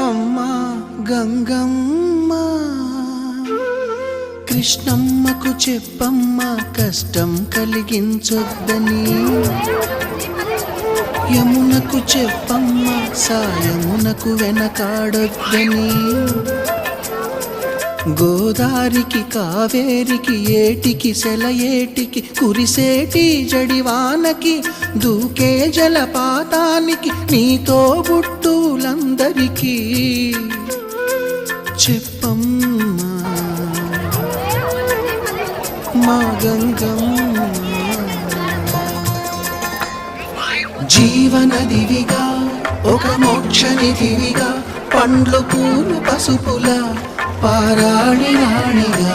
అమ్మా గంగమ్మ కృష్ణమ్మకు చెప్పమ్మా కష్టం కలిగించొద్దని యమునకు చెప్పమ్మా సాయమునకు వెనకాడొద్దని గోదారికి కావేరికి ఏటికి సెలయేటికి కురిసేటి జడివానకి దూకే జలపాతానికి నీతో బుట్టులందరికీ చెప్పమ్మా మా గంగమ్మ జీవనదివిగా ఒక మోక్షనిధివిగా పండ్లు పూలు పసుపుల పారాణి రాణిగా